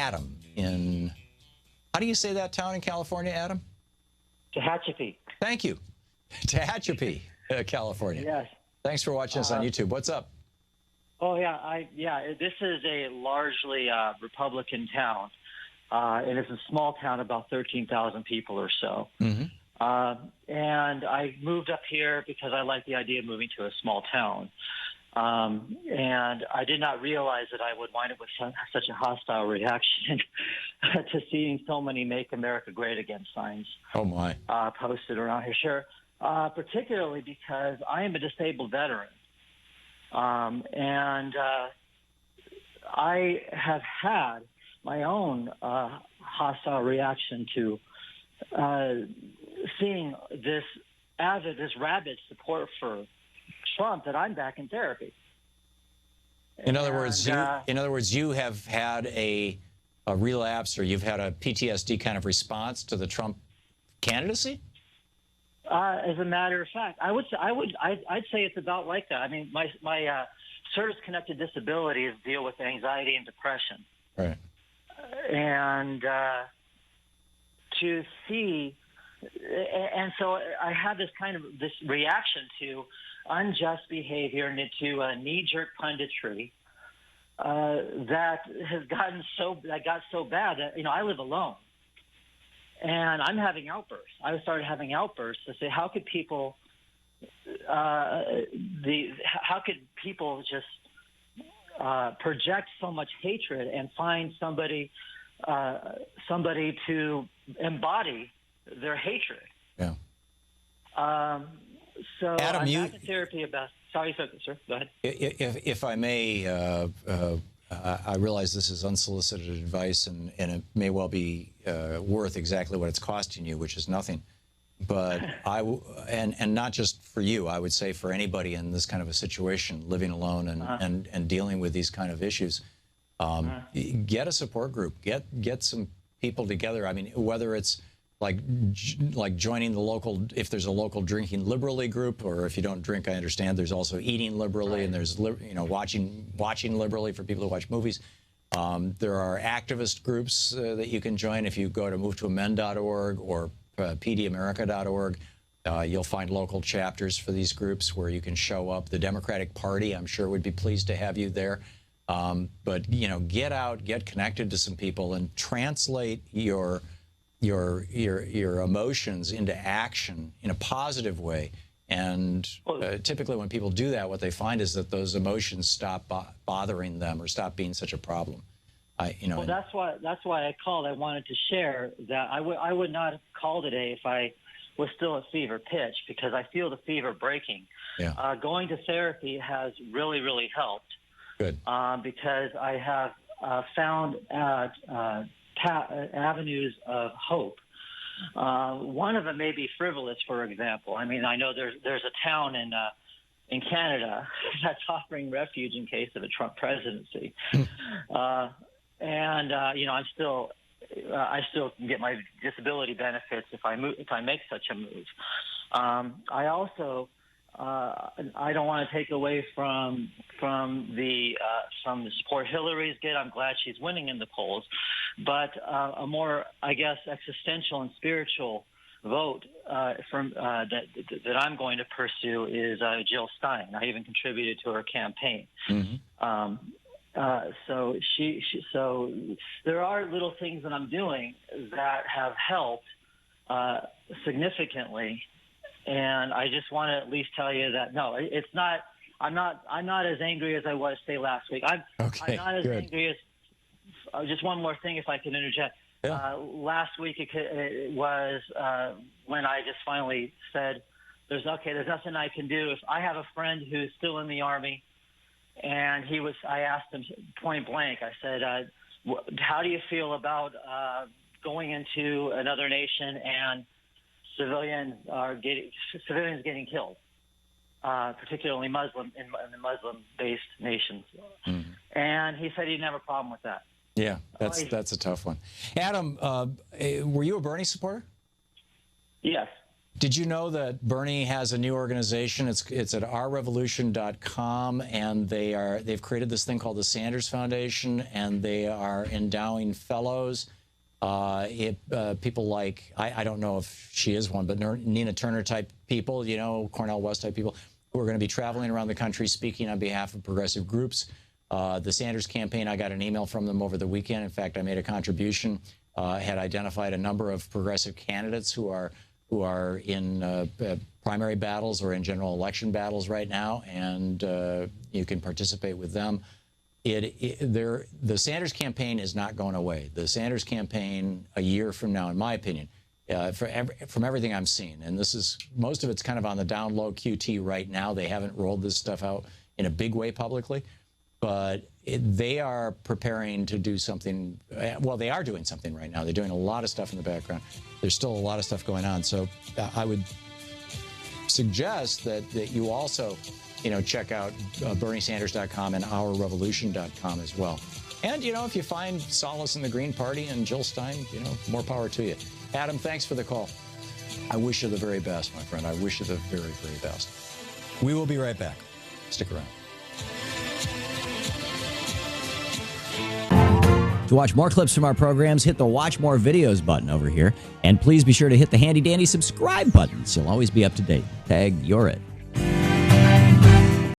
Adam in, how do you say that town in California, Adam? Tehachapi. Thank you. Tehachapi, California. Yes. Thanks for watching us on YouTube. What's up? Oh, yeah. This is a largely Republican town, and it's a small town, about 13,000 people or so. Mm-hmm. And I moved up here because I like the idea of moving to a small town. And I did not realize that I would wind up with such a hostile reaction to seeing so many "Make America Great Again" signs. Oh, my. Posted around here. Sure. Particularly because I am a disabled veteran. And I have had my own hostile reaction to seeing this rabid support for Trump that I'm back in therapy. In other words, you have had a relapse, or you've had a PTSD kind of response to the Trump candidacy? As a matter of fact, I'd say it's about like that. I mean, my service-connected disabilities deal with anxiety and depression. Right. And to see, and so I had this reaction to unjust behavior and to knee-jerk punditry that got so bad that I live alone. And I'm having outbursts. I started having outbursts to say, how could people just project so much hatred and find somebody to embody their hatred? Yeah. So Adam, I'm back in therapy about. Sorry, sir. Go ahead. If I may. I realize this is unsolicited advice, and it may well be worth exactly what it's costing you, which is nothing. But and not just for you, I would say for anybody in this kind of a situation, living alone and dealing with these kind of issues, get a support group, get some people together. I mean, whether it's like joining the local, if there's a local drinking liberally group, or if you don't drink, I understand there's also eating liberally, right. And there's watching liberally for people who watch movies. There are activist groups that you can join. If you go to movetoamend.org or pdamerica.org, you'll find local chapters for these groups where you can show up. The Democratic Party, I'm sure, would be pleased to have you there. But get out, get connected to some people, and translate your emotions into action in a positive way. And typically when people do that, what they find is that those emotions stop bothering them or stop being such a problem. Well, that's why I called. I wanted to share that I would not have called today if I was still at fever pitch, because I feel the fever breaking. Yeah. Going to therapy has really, really helped. Good. Because I have found avenues of hope. One of them may be frivolous, for example. I mean, I know there's a town in Canada that's offering refuge in case of a Trump presidency, and I still can get my disability benefits if I make such a move. I also I don't want to take away from the support Hillary's get. I'm glad she's winning in the polls, but a more, I guess, existential and spiritual vote that I'm going to pursue is Jill Stein. I even contributed to her campaign. Mm-hmm. So there are little things that I'm doing that have helped significantly. And I just want to at least tell you that no, it's not. I'm not as angry as I was, say, last week. I'm not as angry as. Just one more thing, if I can interject. Yeah. Last week it was when I just finally said, "There's nothing I can do." If I have a friend who's still in the Army, and I asked him point blank. I said, "How do you feel about going into another nation and civilians getting killed, particularly Muslim in the Muslim-based nations?" Mm-hmm. And he said he didn't have a problem with that. Yeah, that's a tough one. Adam, were you a Bernie supporter? Yes. Did you know that Bernie has a new organization? It's at ourrevolution.com, and they've created this thing called the Sanders Foundation, and they are endowing fellows. People like, I don't know if she is one, but Nina Turner type people, you know, Cornel West type people, who are going to be traveling around the country speaking on behalf of progressive groups. The Sanders campaign, I got an email from them over the weekend. In fact, I made a contribution, had identified a number of progressive candidates who are in primary battles or in general election battles right now, and you can participate with them. The Sanders campaign is not going away. The Sanders campaign, a year from now, in my opinion, from everything I'm seeing, and most of it's kind of on the down low QT right now. They haven't rolled this stuff out in a big way publicly, but they are preparing to do something. Well, they are doing something right now. They're doing a lot of stuff in the background. There's still a lot of stuff going on. So I would suggest that you also, check out BernieSanders.com and OurRevolution.com as well. And, if you find solace in the Green Party and Jill Stein, more power to you. Adam, thanks for the call. I wish you the very best, my friend. I wish you the very, very best. We will be right back. Stick around. To watch more clips from our programs, hit the Watch More Videos button over here. And please be sure to hit the handy-dandy subscribe button so you'll always be up to date. Tag, you're it.